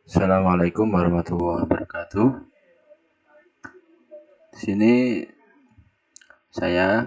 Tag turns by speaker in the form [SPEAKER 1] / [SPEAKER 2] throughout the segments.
[SPEAKER 1] Assalamualaikum warahmatullahi wabarakatuh. Di sini saya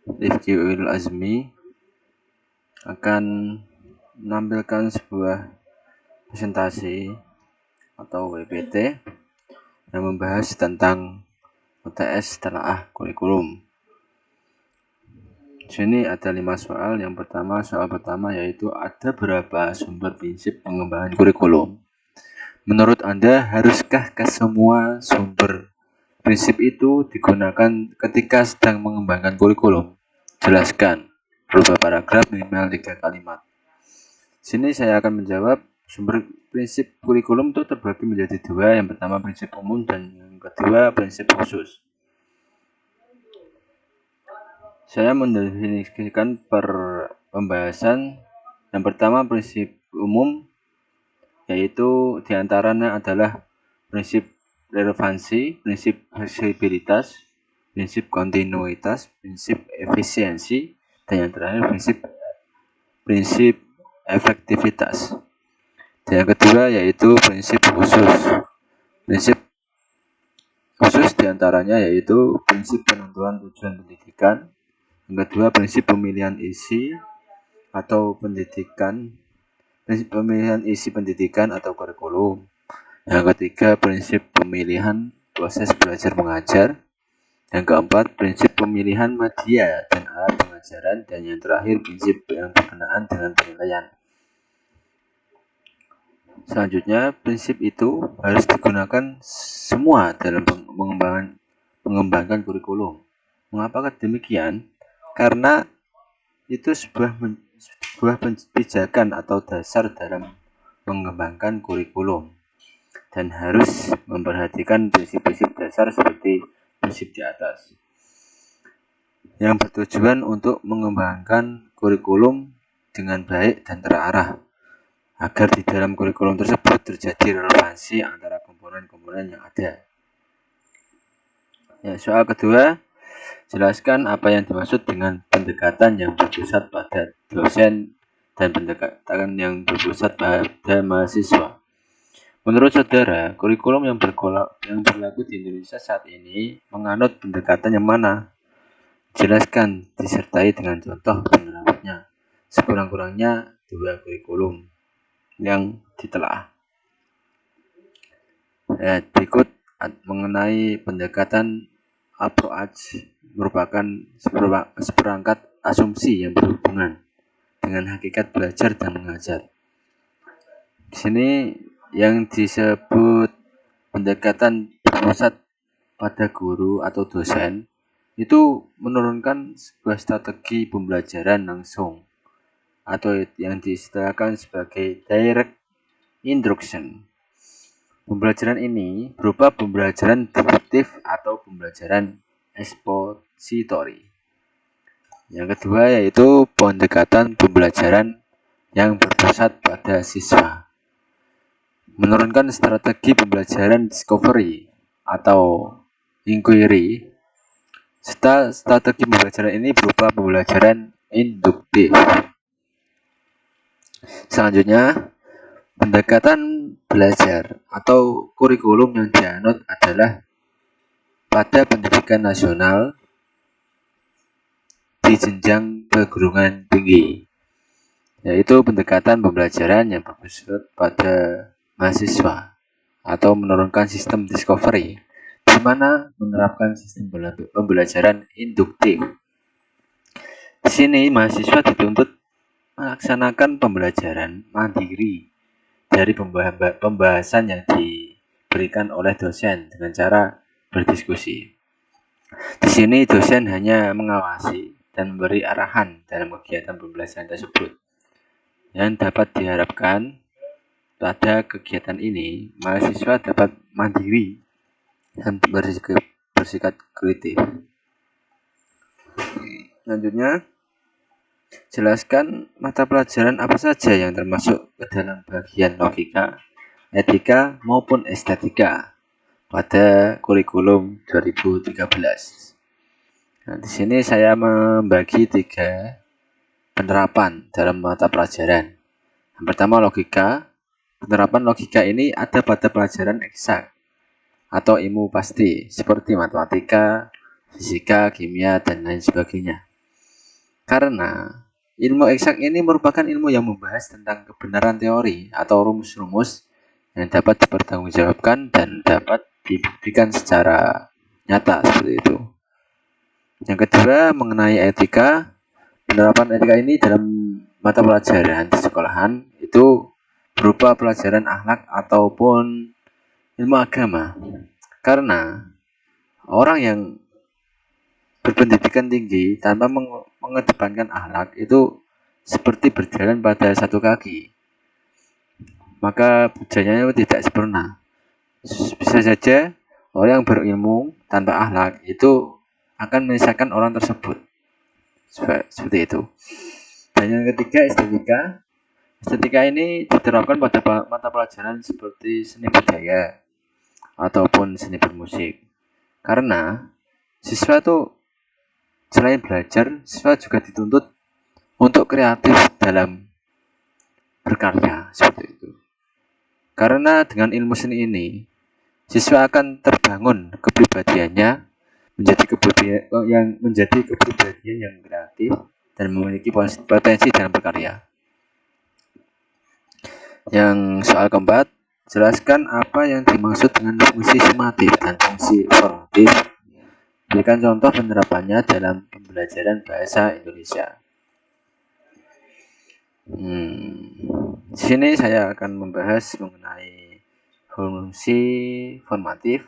[SPEAKER 1] Rifki Uil Azmi akan menampilkan sebuah presentasi atau PPT yang membahas tentang UTS telaah kurikulum. Di sini ada 5 soal. Soal pertama yaitu ada berapa sumber prinsip pengembangan kurikulum? Menurut Anda, haruskah semua sumber prinsip itu digunakan ketika sedang mengembangkan kurikulum? Jelaskan. Berupa paragraf minimal 3 kalimat. Sini saya akan menjawab sumber prinsip kurikulum itu terbagi menjadi dua. Yang pertama prinsip umum dan yang kedua prinsip khusus. Saya mendefinisikan per pembahasan. Yang pertama prinsip umum, yaitu diantaranya adalah prinsip relevansi, prinsip fleksibilitas, prinsip kontinuitas, prinsip efisiensi, dan yang terakhir prinsip efektivitas. Dan yang kedua yaitu prinsip khusus. Prinsip khusus diantaranya yaitu prinsip penentuan tujuan pendidikan. Yang kedua prinsip pemilihan isi atau pendidikan, prinsip pemilihan isi pendidikan atau kurikulum. Yang ketiga prinsip pemilihan proses belajar mengajar. Yang keempat prinsip pemilihan media dan alat pengajaran. Dan yang terakhir prinsip yang berkenaan dengan penilaian. Selanjutnya, prinsip itu harus digunakan semua dalam mengembangkan kurikulum. Mengapa demikian? Karena itu sebuah pijakan atau dasar dalam mengembangkan kurikulum dan harus memperhatikan prinsip-prinsip dasar seperti prinsip di atas yang bertujuan untuk mengembangkan kurikulum dengan baik dan terarah agar di dalam kurikulum tersebut terjadi relevansi antara komponen-komponen yang ada. Ya, soal kedua, jelaskan apa yang dimaksud dengan pendekatan yang berpusat pada dosen dan pendekatan yang berpusat pada mahasiswa. Menurut saudara, kurikulum yang berlaku di Indonesia saat ini menganut pendekatan yang mana? Jelaskan disertai dengan contoh penerapannya. Sekurang-kurangnya 2 kurikulum yang ditelaah. Berikut mengenai pendekatan approach merupakan seperangkat asumsi yang berhubungan dengan hakikat belajar dan mengajar. Di sini yang disebut pendekatan berpusat pada guru atau dosen itu menurunkan sebuah strategi pembelajaran langsung atau yang diistilahkan sebagai direct instruction. Pembelajaran ini berupa pembelajaran deduktif atau pembelajaran ekspository. Yang kedua yaitu pendekatan pembelajaran yang berpusat pada siswa. Menurunkan strategi pembelajaran discovery atau inquiry. Strategi pembelajaran ini berupa pembelajaran induktif. Selanjutnya, pendekatan belajar atau kurikulum yang dianut adalah pada pendidikan nasional di jenjang perguruan tinggi, yaitu pendekatan pembelajaran yang berpusat pada mahasiswa atau menurunkan sistem discovery, di mana menerapkan sistem pembelajaran induktif. Di sini mahasiswa dituntut melaksanakan pembelajaran mandiri dari pembahasan yang diberikan oleh dosen dengan cara berdiskusi. Di sini dosen hanya mengawasi dan memberi arahan dalam kegiatan pembelajaran tersebut. Yang dapat diharapkan pada kegiatan ini, mahasiswa dapat mandiri dan bersikap kritis. Selanjutnya, jelaskan mata pelajaran apa saja yang termasuk ke dalam bagian logika, etika, maupun estetika pada kurikulum 2013. Nah, di sini saya membagi 3 penerapan dalam mata pelajaran. Yang pertama logika, Penerapan logika ini ada pada pelajaran eksak atau ilmu pasti seperti matematika, fisika, kimia, dan lain sebagainya. Karena ilmu eksak ini merupakan ilmu yang membahas tentang kebenaran teori atau rumus-rumus yang dapat dipertanggungjawabkan dan dapat dibuktikan secara nyata seperti itu. Yang kedua, mengenai etika. Penerapan etika ini dalam mata pelajaran di sekolahan itu berupa pelajaran akhlak ataupun ilmu agama. Karena orang yang berpendidikan tinggi tanpa mengedepankan akhlak itu seperti berjalan pada satu kaki. Maka pujiannya tidak sempurna. Bisa saja orang yang berilmu tanpa akhlak itu akan menyesatkan orang tersebut. Seperti itu. Dan yang ketiga, estetika. Estetika ini diterapkan pada mata pelajaran seperti seni budaya ataupun seni bermusik. Karena siswa itu selain belajar, siswa juga dituntut untuk kreatif dalam berkarya seperti itu. Karena dengan ilmu seni ini, siswa akan terbangun kepribadiannya menjadi kepribadian yang kreatif dan memiliki potensi dalam berkarya. Yang soal keempat, jelaskan apa yang dimaksud dengan fungsi sumatif dan fungsi formatif. Berikan contoh penerapannya dalam pembelajaran bahasa Indonesia. Di sini saya akan membahas mengenai fungsi formatif,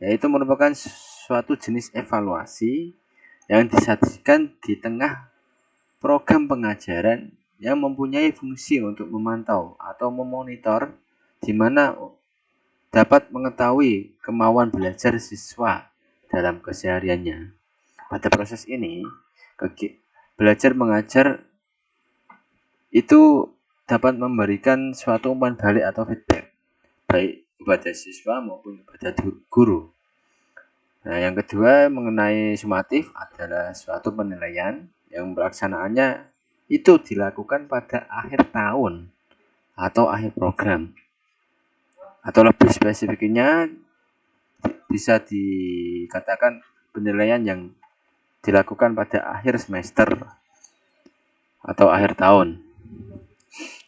[SPEAKER 1] yaitu merupakan suatu jenis evaluasi yang disajikan di tengah program pengajaran yang mempunyai fungsi untuk memantau atau memonitor di mana dapat mengetahui kemauan belajar siswa dalam kesehariannya. Pada proses ini, belajar mengajar itu dapat memberikan suatu umpan balik atau feedback baik kepada siswa maupun kepada guru. Nah, yang kedua mengenai sumatif adalah suatu penilaian yang pelaksanaannya itu dilakukan pada akhir tahun atau akhir program. Atau lebih spesifiknya bisa dikatakan penilaian yang dilakukan pada akhir semester atau akhir tahun.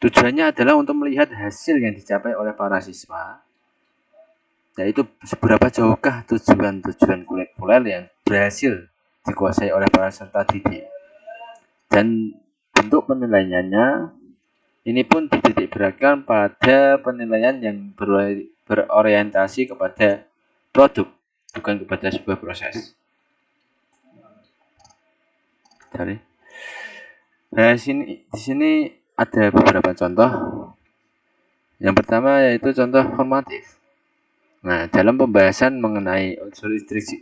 [SPEAKER 1] Tujuannya adalah untuk melihat hasil yang dicapai oleh para siswa, yaitu seberapa jauhkah tujuan-tujuan kurikuler yang berhasil dikuasai oleh para peserta didik. Dan bentuk penilaiannya ini pun dititik beratkan pada penilaian yang berorientasi kepada produk, bukan kepada sebuah proses. Nah, di sini ada beberapa contoh. Yang pertama yaitu contoh formatif. Nah, dalam pembahasan mengenai unsur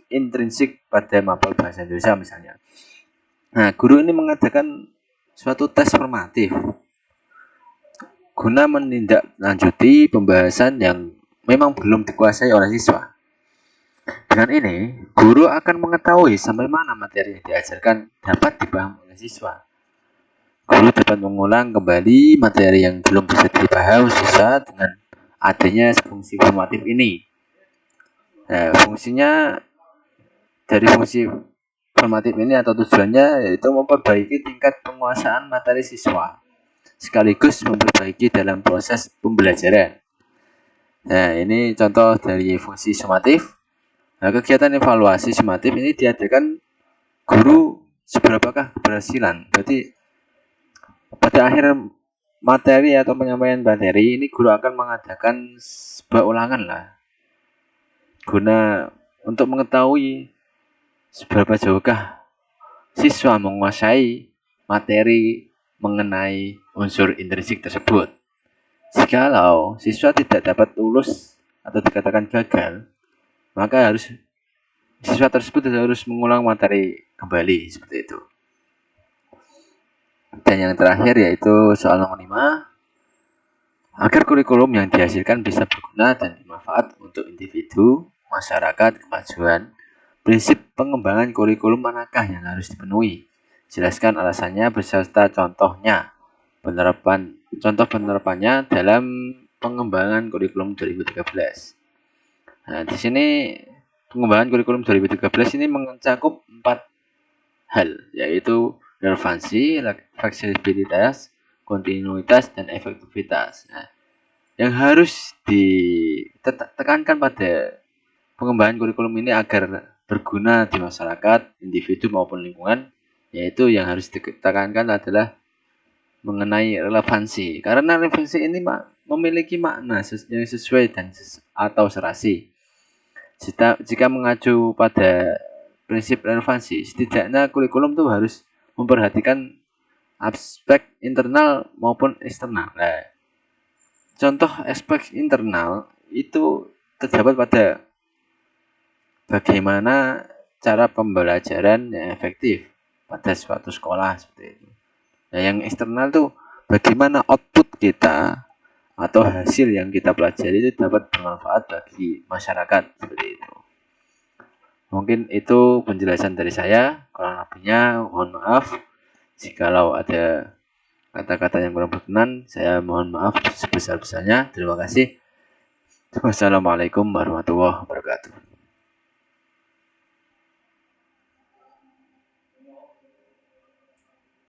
[SPEAKER 1] intrinsik pada mapel bahasa Indonesia misalnya. Nah, guru ini mengadakan suatu tes formatif guna menindaklanjuti pembahasan yang memang belum dikuasai oleh siswa. Dengan ini, guru akan mengetahui sampai mana materi yang diajarkan dapat dipahami oleh siswa. Guru dapat mengulang kembali materi yang belum bisa dipahami siswa dengan adanya fungsi formatif ini. Nah, fungsinya dari fungsi formatif ini atau tujuannya yaitu memperbaiki tingkat penguasaan materi siswa sekaligus memperbaiki dalam proses pembelajaran. Nah, ini contoh dari fungsi sumatif. Nah, kegiatan evaluasi sumatif ini diadakan guru seberapakah keberhasilan. Berarti pada akhir materi atau penyampaian materi ini guru akan mengadakan sebuah ulangan lah, guna untuk mengetahui seberapa jauhkah siswa menguasai materi mengenai unsur intrinsik tersebut. Jikalau siswa tidak dapat lulus atau dikatakan gagal, maka siswa tersebut harus mengulang materi kembali seperti itu. Dan yang terakhir yaitu soal nomor 5. Agar kurikulum yang dihasilkan bisa berguna dan bermanfaat untuk individu, masyarakat, kemajuan, prinsip pengembangan kurikulum manakah yang harus dipenuhi? Jelaskan alasannya beserta contohnya. Contoh penerapannya dalam pengembangan kurikulum 2013. Nah, di sini pengembangan kurikulum 2013 ini mencakup 4 hal, yaitu relevansi, fleksibilitas, kontinuitas, dan efektivitas. Nah, yang harus ditekankan pada pengembangan kurikulum ini agar berguna di masyarakat, individu maupun lingkungan, yaitu yang harus ditekankan adalah mengenai relevansi. Karena relevansi ini memiliki makna yang sesuai dan atau serasi. Jika mengacu pada prinsip relevansi, setidaknya kurikulum itu harus memperhatikan aspek internal maupun eksternal. Nah, contoh aspek internal itu terdapat pada bagaimana cara pembelajaran yang efektif pada suatu sekolah seperti itu. Nah, yang eksternal tuh bagaimana output kita atau hasil yang kita pelajari itu dapat bermanfaat bagi masyarakat seperti itu. Mungkin itu penjelasan dari saya. Kurang lebihnya mohon maaf. Jikalau ada kata-kata yang kurang berkenan, saya mohon maaf sebesar-besarnya. Terima kasih. Wassalamualaikum warahmatullahi wabarakatuh.